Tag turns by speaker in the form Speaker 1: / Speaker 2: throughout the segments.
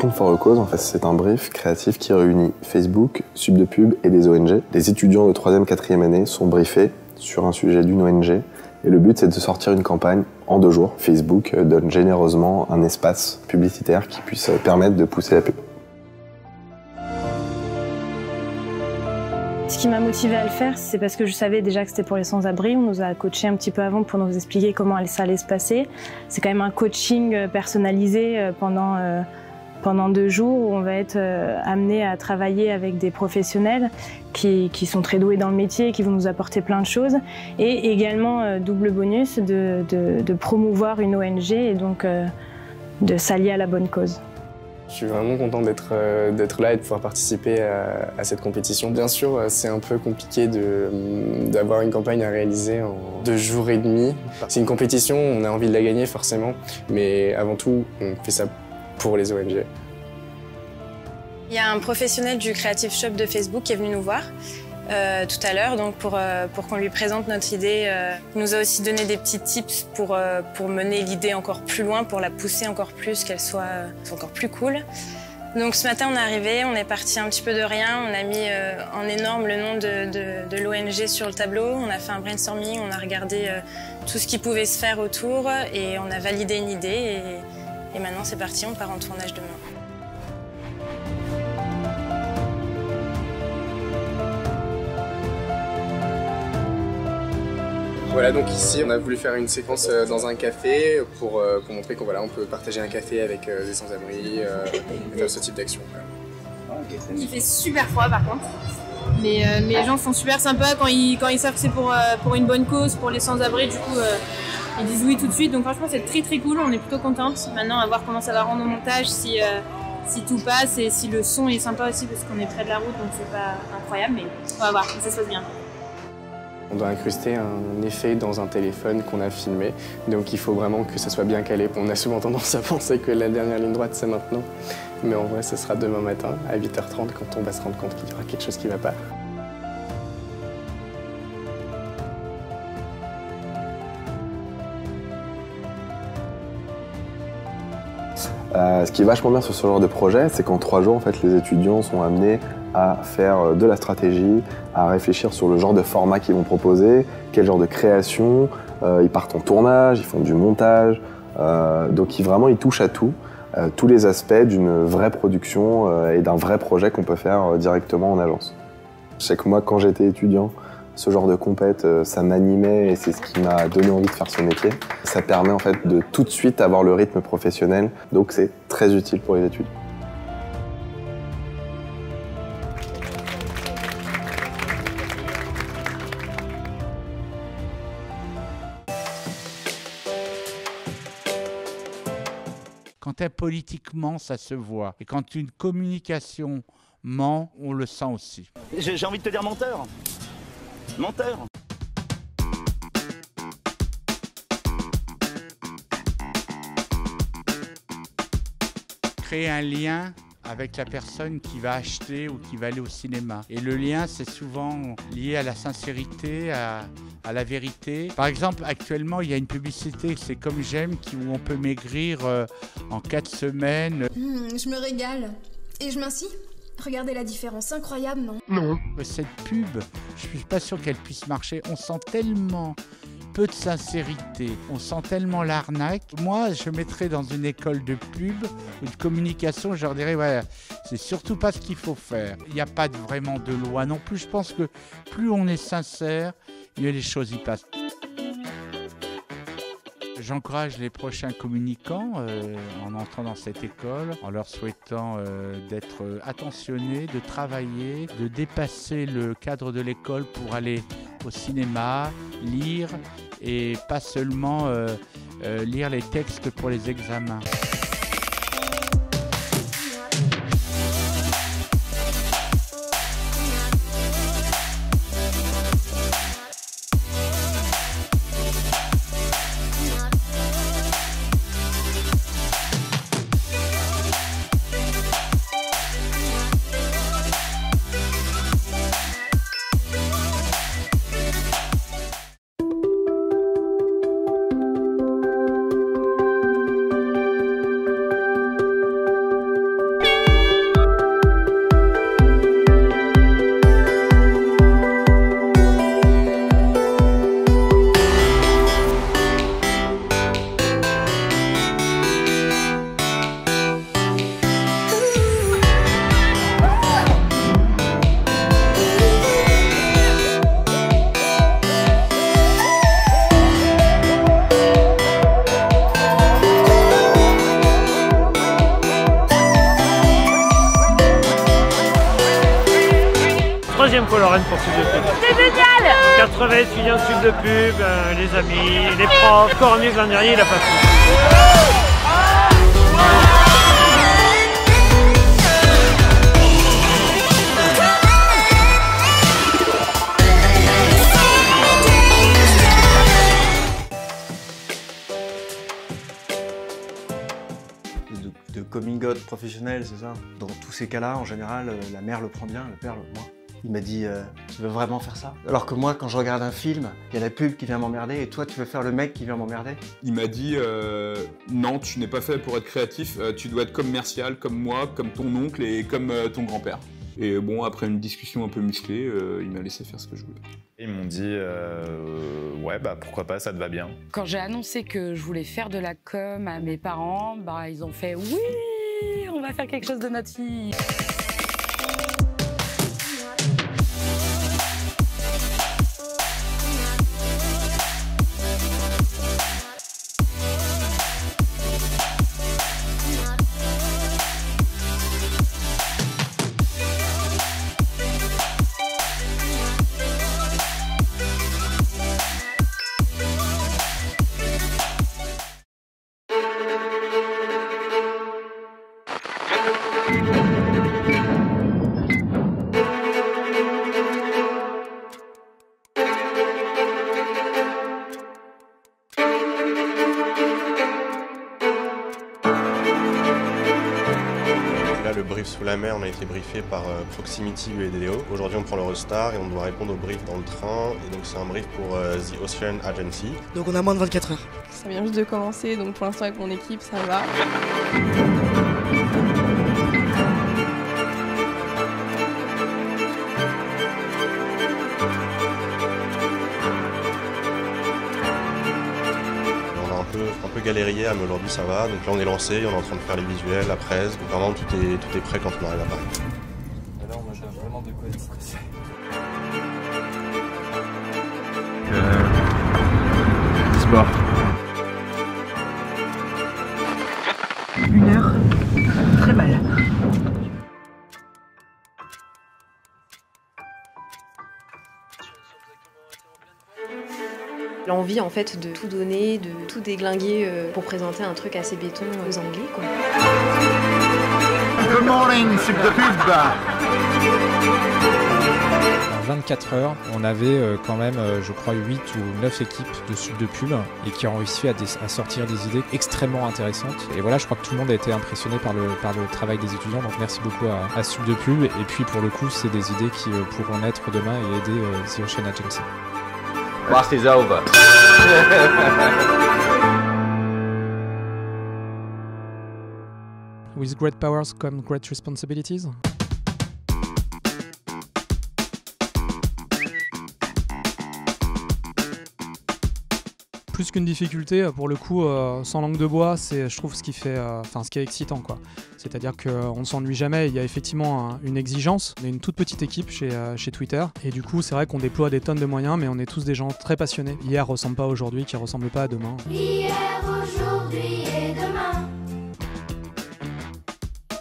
Speaker 1: Weekend for a Cause, en fait, c'est un brief créatif qui réunit Facebook, Subdepub et des ONG. Les étudiants de 3e, 4e année sont briefés sur un sujet d'une ONG. Et le but, c'est de sortir une campagne en 2 jours. Facebook donne généreusement un espace publicitaire qui puisse permettre de pousser la pub.
Speaker 2: Ce qui m'a motivée à le faire, c'est parce que je savais déjà que c'était pour les sans-abri. On nous a coaché un petit peu avant pour nous expliquer comment ça allait se passer. C'est quand même un coaching personnalisé pendant 2 jours où on va être amené à travailler avec des professionnels qui sont très doués dans le métier et qui vont nous apporter plein de choses. Et également, double bonus, de promouvoir une ONG et donc de s'allier à la bonne cause.
Speaker 3: Je suis vraiment content d'être là et de pouvoir participer à cette compétition. Bien sûr, c'est un peu compliqué d'avoir une campagne à réaliser en 2 jours et demi. C'est une compétition, on a envie de la gagner forcément, mais avant tout, on fait ça pour les ONG.
Speaker 2: Il y a un professionnel du Creative Shop de Facebook qui est venu nous voir tout à l'heure donc pour qu'on lui présente notre idée. Il nous a aussi donné des petits tips pour mener l'idée encore plus loin, pour la pousser encore plus, qu'elle soit encore plus cool. Donc ce matin on est arrivé, on est parti un petit peu de rien, on a mis en énorme le nom de l'ONG sur le tableau, on a fait un brainstorming, on a regardé tout ce qui pouvait se faire autour et on a validé une idée et maintenant c'est parti, on part en tournage demain.
Speaker 3: Voilà, donc ici on a voulu faire une séquence dans un café pour montrer qu'on on peut partager un café avec des sans-abri et faire ce type d'action.
Speaker 4: Il fait super froid par contre, mais les gens sont super sympas quand ils savent que c'est pour une bonne cause, pour les sans-abri, du coup ils disent oui tout de suite, donc franchement c'est très très cool, on est plutôt contente. Maintenant à voir comment ça va rendre au montage, si tout passe et si le son est sympa aussi parce qu'on est près de la route donc c'est pas incroyable, mais on va voir, ça se passe bien.
Speaker 3: On doit incruster un effet dans un téléphone qu'on a filmé, donc il faut vraiment que ça soit bien calé. On a souvent tendance à penser que la dernière ligne droite c'est maintenant, mais en vrai ce sera demain matin à 8h30 quand on va se rendre compte qu'il y aura quelque chose qui ne va pas.
Speaker 1: Ce qui est vachement bien sur ce genre de projet, c'est qu'en 3 jours, en fait, les étudiants sont amenés à faire de la stratégie, à réfléchir sur le genre de format qu'ils vont proposer, quel genre de création. Ils partent en tournage, ils font du montage. Donc vraiment, ils touchent à tout, tous les aspects d'une vraie production et d'un vrai projet qu'on peut faire directement en agence. Je sais que moi, quand j'étais étudiant, ce genre de compète, ça m'animait et c'est ce qui m'a donné envie de faire ce métier. Ça permet en fait de tout de suite avoir le rythme professionnel, donc c'est très utile pour les études.
Speaker 5: Quand politiquement, ça se voit. Et quand une communication ment, on le sent aussi.
Speaker 6: J'ai envie de te dire menteur. Menteur.
Speaker 5: Créer un lien avec la personne qui va acheter ou qui va aller au cinéma. Et le lien, c'est souvent lié à la sincérité, à la vérité. Par exemple, actuellement, il y a une publicité, c'est Comme J'aime, où on peut maigrir en 4 semaines.
Speaker 7: Je me régale. Et je m'insis. Regardez la différence, incroyable, non?
Speaker 5: Non. Cette pub, je suis pas sûr qu'elle puisse marcher. On sent tellement peu de sincérité, on sent tellement l'arnaque. Moi, je mettrais dans une école de pub ou de communication, je leur dirais, ouais, c'est surtout pas ce qu'il faut faire. Il n'y a pas vraiment de loi non plus. Je pense que plus on est sincère, mieux les choses y passent. J'encourage les prochains communicants en entrant dans cette école, en leur souhaitant d'être attentionnés, de travailler, de dépasser le cadre de l'école pour aller au cinéma, lire et pas seulement lire les textes pour les examens.
Speaker 8: 3e Colorane pour Sud de Pub.
Speaker 9: C'est génial!
Speaker 8: 80 étudiants de Sud de Pub, les amis, les profs, encore mieux que l'an dernier, il a pas plu.
Speaker 10: De coming out professionnel, c'est ça? Dans tous ces cas-là, en général, la mère le prend bien, le père le moins. Il m'a dit tu veux vraiment faire ça? Alors que moi, quand je regarde un film, il y a la pub qui vient m'emmerder et toi, tu veux faire le mec qui vient m'emmerder?
Speaker 11: Il m'a dit non, tu n'es pas fait pour être créatif, tu dois être commercial comme moi, comme ton oncle et comme ton grand-père. Et bon, après une discussion un peu musclée, il m'a laissé faire ce que je voulais.
Speaker 12: Ils m'ont dit ouais, bah pourquoi pas, ça te va bien.
Speaker 13: Quand j'ai annoncé que je voulais faire de la com à mes parents, bah ils ont fait oui, on va faire quelque chose de notre fille.
Speaker 14: Là, le brief sous la mer, on a été briefé par Proximity UEDO. Aujourd'hui, on prend l'Eurostar et on doit répondre au brief dans le train. Et donc, c'est un brief pour The Ocean Agency.
Speaker 15: Donc, on a moins de 24 heures.
Speaker 16: Ça vient juste de commencer, donc pour l'instant, avec mon équipe, ça va.
Speaker 14: Un peu galéré hier, mais aujourd'hui ça va. Donc là on est lancé, on est en train de faire les visuels, la presse. Donc vraiment tout est prêt quand on arrive à Paris.
Speaker 17: Alors moi j'ai vraiment de quoi être stressé.
Speaker 18: Sport.
Speaker 19: 1 heure, très mal.
Speaker 20: L'envie en fait de tout donner, de tout déglinguer pour présenter un truc assez béton aux Anglais quoi.
Speaker 18: Good morning, Sud de Pub.
Speaker 21: En 24 heures, on avait quand même, je crois, 8 ou 9 équipes de Sud de Pub et qui ont réussi à sortir des idées extrêmement intéressantes. Et voilà, je crois que tout le monde a été impressionné par le travail des étudiants, donc merci beaucoup à Sud de Pub. Et puis pour le coup, c'est des idées qui pourront naître demain et aider The Ocean Agency.
Speaker 22: Class is over.
Speaker 23: With great powers come great responsibilities. Plus qu'une difficulté, pour le coup, sans langue de bois, c'est, je trouve, ce qui est excitant, quoi. C'est-à-dire qu'on ne s'ennuie jamais. Il y a effectivement une exigence. On est une toute petite équipe chez Twitter. Et du coup, c'est vrai qu'on déploie des tonnes de moyens, mais on est tous des gens très passionnés. Hier ressemble pas à aujourd'hui, qui ressemble pas à demain.
Speaker 9: Hier, aujourd'hui et demain.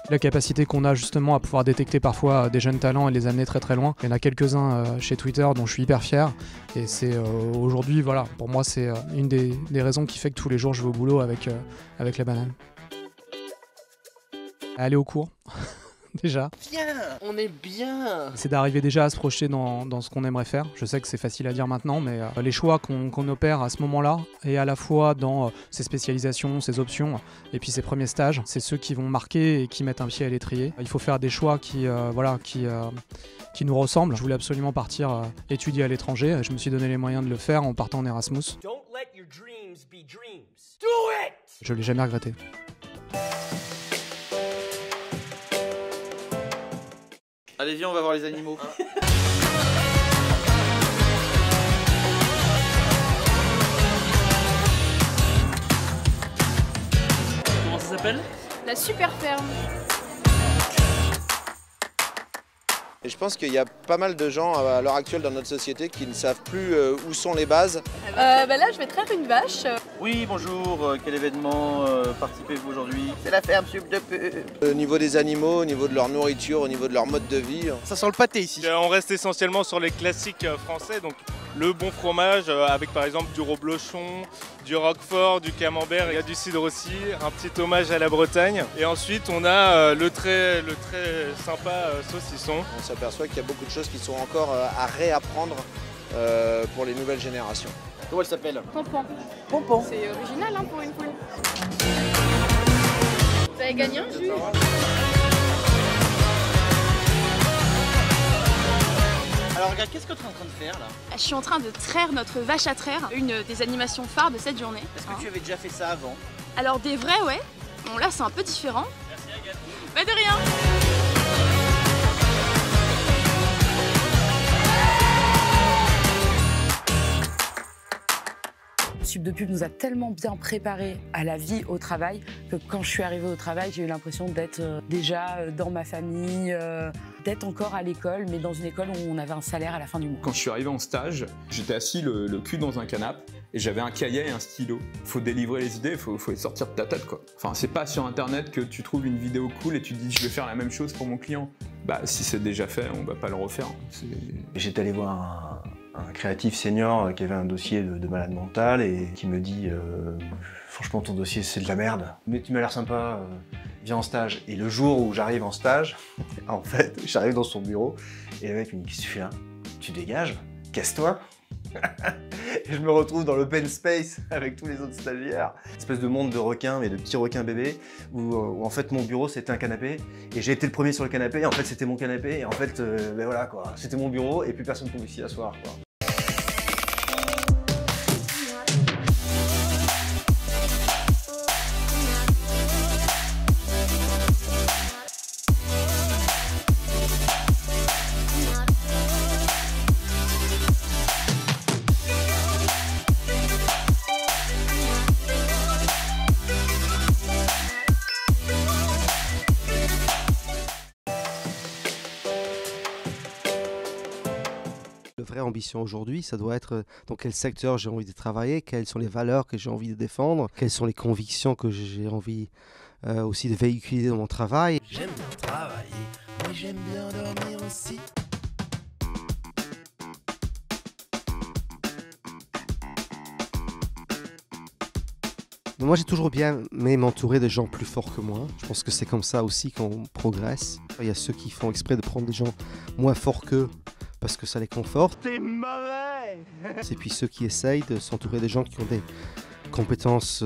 Speaker 23: La capacité qu'on a justement à pouvoir détecter parfois des jeunes talents et les amener très très loin. Il y en a quelques-uns chez Twitter dont je suis hyper fier. Et c'est aujourd'hui, voilà, pour moi c'est une des raisons qui fait que tous les jours je vais au boulot avec la banane. Aller au cours, déjà.
Speaker 22: Bien, on est bien.
Speaker 23: C'est d'arriver déjà à se projeter dans ce qu'on aimerait faire. Je sais que c'est facile à dire maintenant, mais les choix qu'on opère à ce moment-là, et à la fois dans ses spécialisations, ses options, et puis ses premiers stages, c'est ceux qui vont marquer et qui mettent un pied à l'étrier. Il faut faire des choix qui nous ressemblent. Je voulais absolument partir étudier à l'étranger. Je me suis donné les moyens de le faire en partant en Erasmus. Je l'ai jamais regretté.
Speaker 22: Allez, viens, on va voir les animaux.
Speaker 24: Comment ça s'appelle?
Speaker 4: La super ferme.
Speaker 2: Et je pense qu'il y a pas mal de gens à l'heure actuelle dans notre société qui ne savent plus où sont les bases.
Speaker 16: Là, je vais traire une vache.
Speaker 22: Oui, bonjour, quel événement participez-vous aujourd'hui? C'est la ferme Sub de Pub.
Speaker 2: Au niveau des animaux, au niveau de leur nourriture, au niveau de leur mode de vie.
Speaker 22: Ça sent le pâté ici.
Speaker 3: On reste essentiellement sur les classiques français, donc le bon fromage avec par exemple du reblochon, du roquefort, du camembert, il y a du cidre aussi, un petit hommage à la Bretagne. Et ensuite on a le très sympa saucisson.
Speaker 2: On s'aperçoit qu'il y a beaucoup de choses qui sont encore à réapprendre pour les nouvelles générations.
Speaker 22: Comment elle s'appelle?
Speaker 16: Pompon.
Speaker 22: Pompon.
Speaker 16: C'est original pour une poule. Vous avez gagné un jus.
Speaker 22: Alors regarde, qu'est-ce que tu es en train de faire là?
Speaker 16: Je suis en train de traire notre vache à traire, une des animations phares de cette journée.
Speaker 22: Est-ce que tu avais déjà fait ça avant?
Speaker 16: Alors des vrais, ouais. Bon là c'est un peu différent.
Speaker 22: Merci Agathe.
Speaker 16: Bah de rien.
Speaker 13: Sub de Pub nous a tellement bien préparés à la vie au travail que quand je suis arrivée au travail, j'ai eu l'impression d'être déjà dans ma famille, d'être encore à l'école, mais dans une école où on avait un salaire à la fin du mois.
Speaker 11: Quand je suis arrivé en stage, j'étais assis le cul dans un canapé et j'avais un cahier et un stylo. Faut délivrer les idées, faut les sortir de ta tête quoi. Enfin, c'est pas sur internet que tu trouves une vidéo cool et tu te dis je vais faire la même chose pour mon client. Bah si c'est déjà fait, on va pas le refaire.
Speaker 10: J'étais allé voir un créatif senior qui avait un dossier de malade mental et qui me dit franchement ton dossier c'est de la merde, mais tu m'as l'air sympa, viens en stage. Et le jour où j'arrive en stage, en fait, j'arrive dans son bureau et le mec me dit qu'est-ce que tu fais là? Tu dégages, casse-toi. Et je me retrouve dans l'open space avec tous les autres stagiaires. Une espèce de monde de requins, mais de petits requins bébés, où en fait mon bureau c'était un canapé, et j'ai été le premier sur le canapé, et en fait c'était mon canapé, et en fait, ben voilà quoi, c'était mon bureau, et plus personne ne pouvait s'y asseoir quoi.
Speaker 15: vraie ambition aujourd'hui, ça doit être dans quel secteur j'ai envie de travailler, quelles sont les valeurs que j'ai envie de défendre, quelles sont les convictions que j'ai envie aussi de véhiculer dans mon travail.
Speaker 24: J'aime bien travailler, mais j'aime bien dormir aussi.
Speaker 15: Moi, j'ai toujours bien aimé m'entourer de gens plus forts que moi. Je pense que c'est comme ça aussi qu'on progresse. Il y a ceux qui font exprès de prendre des gens moins forts qu'eux parce que ça les conforte.
Speaker 24: T'es mauvais.
Speaker 15: Et puis ceux qui essayent de s'entourer des gens qui ont des compétences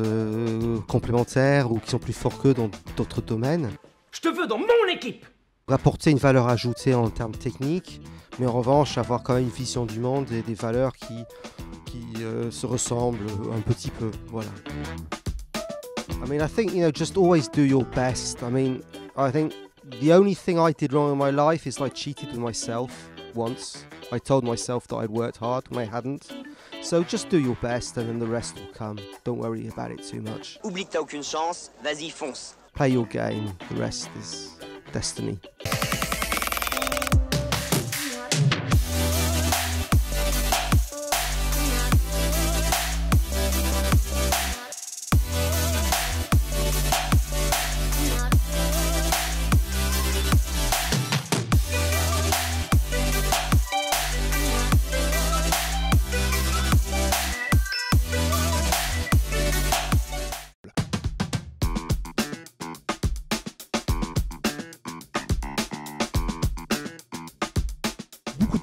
Speaker 15: complémentaires ou qui sont plus forts qu'eux dans d'autres domaines.
Speaker 24: Je te veux dans mon équipe.
Speaker 15: Apporter une valeur ajoutée en termes techniques, mais en revanche avoir quand même une vision du monde et des valeurs qui se ressemblent un petit peu, voilà. I mean, I think, just always do your best. I mean, I think the only thing I did wrong in my life is I cheated with myself once. I told myself that I'd worked hard when I hadn't. So just do your best and then the rest will come. Don't worry about it too much.
Speaker 25: Oublie que t'as aucune chance, vas-y fonce.
Speaker 15: Play your game, the rest is destiny.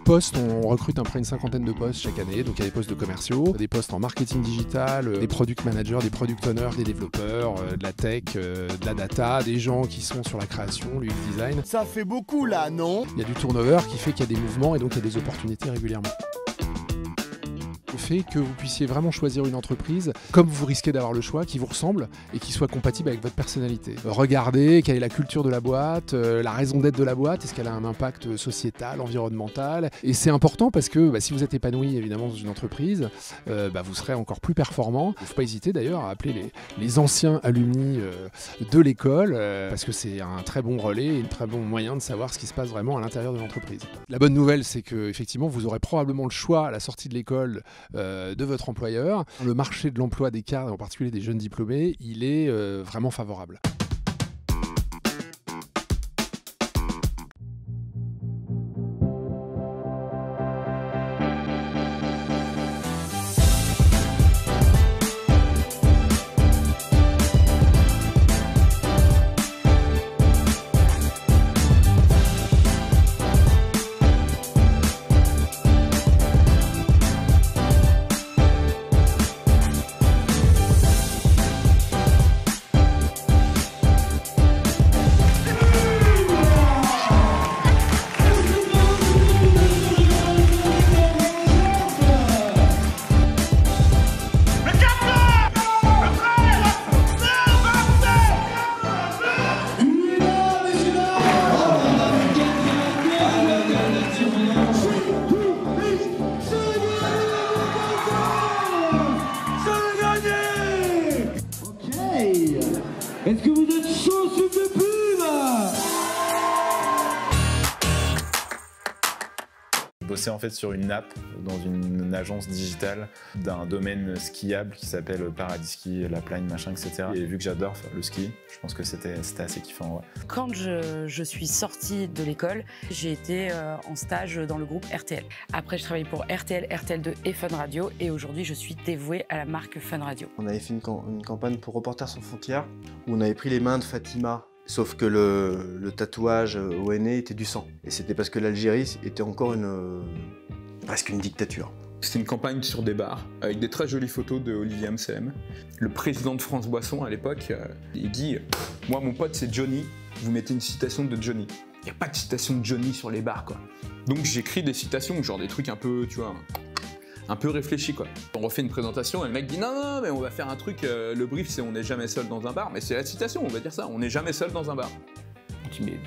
Speaker 26: Postes, on recrute à peu près une cinquantaine de postes chaque année, donc il y a des postes de commerciaux, des postes en marketing digital, des product managers, des product owners, des développeurs, de la tech, de la data, des gens qui sont sur la création, l'UX design.
Speaker 24: Ça fait beaucoup là, non?
Speaker 26: Il y a du turnover qui fait qu'il y a des mouvements et donc il y a des opportunités régulièrement. fait que vous puissiez vraiment choisir une entreprise comme vous risquez d'avoir le choix, qui vous ressemble et qui soit compatible avec votre personnalité. Regardez quelle est la culture de la boîte, la raison d'être de la boîte, est-ce qu'elle a un impact sociétal, environnemental. Et c'est important parce que si vous êtes épanoui évidemment dans une entreprise, vous serez encore plus performant. Il ne faut pas hésiter d'ailleurs à appeler les anciens alumni de l'école parce que c'est un très bon relais et un très bon moyen de savoir ce qui se passe vraiment à l'intérieur de l'entreprise. La bonne nouvelle, c'est que effectivement, vous aurez probablement le choix à la sortie de l'école de votre employeur. Le marché de l'emploi des cadres, en particulier des jeunes diplômés, il est vraiment favorable.
Speaker 1: Est-ce que vous êtes chaud sur de pub?
Speaker 5: Bossé en fait sur une app dans une agence digitale d'un domaine skiable qui s'appelle Paradis Ski, La Plagne, machin, etc. Et vu que j'adore faire le ski, je pense que c'était assez kiffant. Ouais.
Speaker 13: Quand je suis sortie de l'école, j'ai été en stage dans le groupe RTL. Après, je travaillais pour RTL, RTL2 et Fun Radio. Et aujourd'hui, je suis dévouée à la marque Fun Radio.
Speaker 10: On avait fait une campagne pour Reporters sans frontières où on avait pris les mains de Fatima. Sauf que le tatouage au nez était du sang. Et c'était parce que l'Algérie était encore presque une dictature.
Speaker 11: C'était une campagne sur des bars, avec des très jolies photos de Olivier Amsem. Le président de France Boisson à l'époque, il dit « Moi, mon pote, c'est Johnny, vous mettez une citation de Johnny. » Il n'y a pas de citation de Johnny sur les bars, quoi. Donc j'écris des citations, genre des trucs un peu, tu vois, un peu réfléchi, quoi. On refait une présentation et le mec dit non, mais on va faire un truc, le brief c'est on n'est jamais seul dans un bar, mais c'est la citation, on va dire ça, on n'est jamais seul dans un bar. On dit mais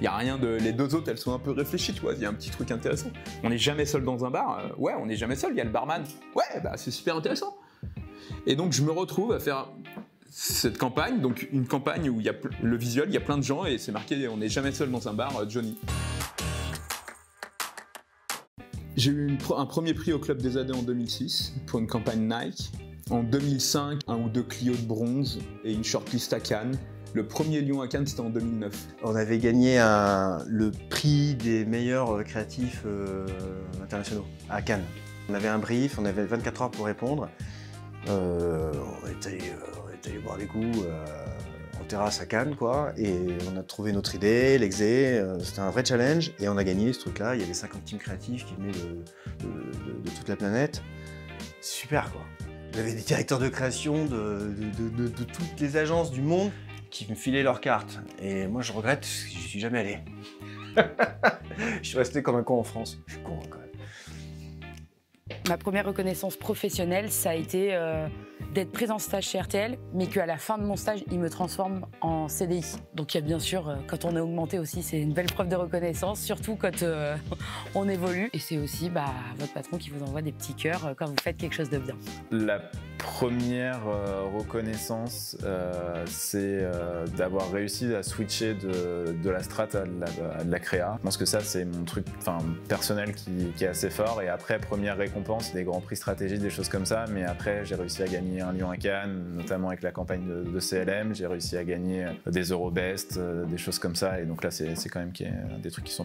Speaker 11: il y a rien de, les deux autres elles sont un peu réfléchies, tu vois, il y a un petit truc intéressant. On n'est jamais seul dans un bar, ouais, on n'est jamais seul, il y a le barman, ouais, bah c'est super intéressant. Et donc je me retrouve à faire cette campagne, donc une campagne où il y a le visuel, il y a plein de gens et c'est marqué on n'est jamais seul dans un bar, Johnny. J'ai eu un premier prix au Club des AD en 2006 pour une campagne Nike. En 2005, 1 ou 2 Clio de bronze et une shortlist à Cannes. Le premier Lion à Cannes, c'était en 2009.
Speaker 10: On avait gagné le prix des meilleurs créatifs internationaux à Cannes. On avait un brief, on avait 24 heures pour répondre. On était allé boire des coups en terrasse à Cannes, quoi, et on a trouvé notre idée, l'exé, c'était un vrai challenge, et on a gagné ce truc-là. Il y avait 50 teams créatifs qui venaient de toute la planète. Super, quoi. J'avais des directeurs de création de toutes les agences du monde qui me filaient leurs cartes, et moi je regrette, je suis jamais allé. Je suis resté comme un con en France. Je suis con, quand même.
Speaker 13: Ma première reconnaissance professionnelle, ça a été d'être prise en stage chez RTL, mais qu'à la fin de mon stage, il me transforme en CDI. Donc il y a bien sûr, quand on est augmenté aussi, c'est une belle preuve de reconnaissance, surtout quand on évolue. Et c'est aussi votre patron qui vous envoie des petits cœurs quand vous faites quelque chose de bien.
Speaker 5: La première reconnaissance, c'est d'avoir réussi à switcher de la strat à de la créa. Je pense que ça, c'est mon truc personnel qui est assez fort. Et après, première récompense, des grands prix stratégiques, des choses comme ça. Mais après, j'ai réussi à gagner un Lion à Cannes, notamment avec la campagne de CLM. J'ai réussi à gagner des Eurobest, des choses comme ça. Et donc là, c'est quand même des trucs qui sont...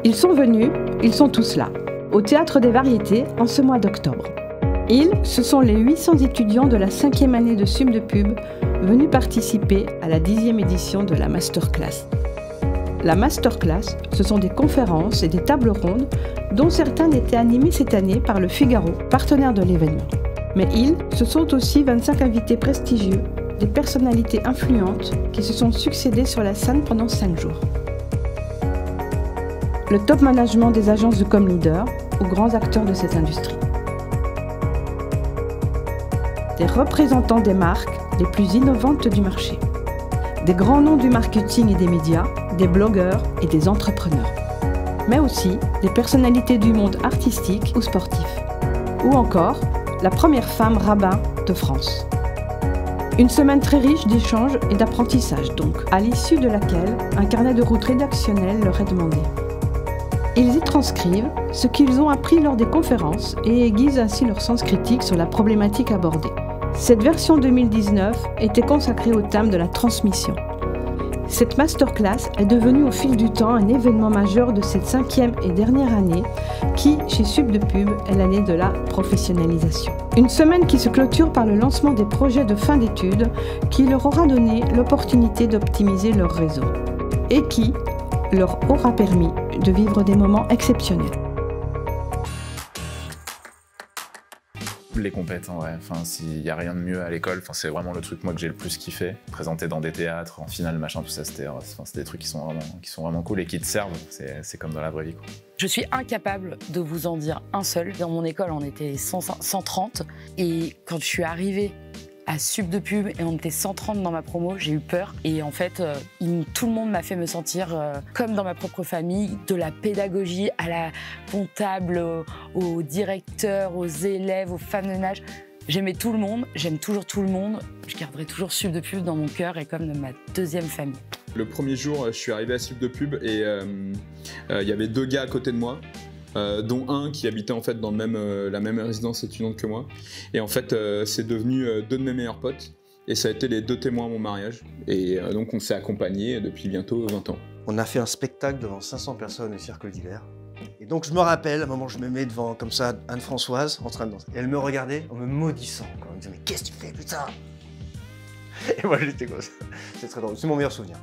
Speaker 19: Ils sont venus, ils sont tous là, au Théâtre des Variétés en ce mois d'octobre. Ils, ce sont les 800 étudiants de la 5e année de SUM de Pub venus participer à la 10e édition de la Masterclass. La Masterclass, ce sont des conférences et des tables rondes dont certaines étaient animées cette année par le Figaro, partenaire de l'événement. Mais ils, ce sont aussi 25 invités prestigieux des personnalités influentes qui se sont succédées sur la scène pendant 5 jours. Le top management des agences de com leader aux grands acteurs de cette industrie. Des représentants des marques les plus innovantes du marché. Des grands noms du marketing et des médias, des blogueurs et des entrepreneurs. Mais aussi des personnalités du monde artistique ou sportif. Ou encore la première femme rabbin de France. Une semaine très riche d'échanges et d'apprentissage donc, à l'issue de laquelle un carnet de route rédactionnel leur est demandé. Ils y transcrivent ce qu'ils ont appris lors des conférences et aiguisent ainsi leur sens critique sur la problématique abordée. Cette version 2019 était consacrée au thème de la transmission. Cette masterclass est devenue au fil du temps un événement majeur de cette 5e et dernière année qui, chez Subdepub, est l'année de la professionnalisation. Une semaine qui se clôture par le lancement des projets de fin d'études qui leur aura donné l'opportunité d'optimiser leur réseau et qui leur aura permis de vivre des moments exceptionnels.
Speaker 5: Les compètes en vrai, s'il n'y a rien de mieux à l'école, c'est vraiment le truc moi que j'ai le plus kiffé. Présenter dans des théâtres, en finale, machin, tout ça, c'était des trucs qui sont vraiment cool et qui te servent, c'est comme dans la vraie vie, quoi.
Speaker 13: Je suis incapable de vous en dire un seul. Dans mon école, on était 130 et quand je suis arrivée à Subdepub et on était 130 dans ma promo, j'ai eu peur. Et en fait, tout le monde m'a fait me sentir comme dans ma propre famille, de la pédagogie à la comptable, aux directeurs, aux élèves, aux femmes de ménage. J'aimais tout le monde, j'aime toujours tout le monde. Je garderai toujours Subdepub dans mon cœur et comme de ma deuxième famille.
Speaker 11: Le premier jour, je suis arrivé à Subdepub et il y avait 2 gars à côté de moi. Dont un qui habitait en fait dans la même résidence étudiante que moi. Et en fait, c'est devenu 2 de mes meilleurs potes. Et ça a été les 2 témoins à mon mariage. Et donc on s'est accompagnés depuis bientôt 20 ans.
Speaker 10: On a fait un spectacle devant 500 personnes au Cirque d'hiver. Et donc je me rappelle, à un moment je me mets devant comme ça Anne-Françoise en train de danser. Et elle me regardait en me maudissant. Elle me disait mais qu'est-ce que tu fais putain? Et moi j'étais comme ça. C'est très drôle, c'est mon meilleur souvenir.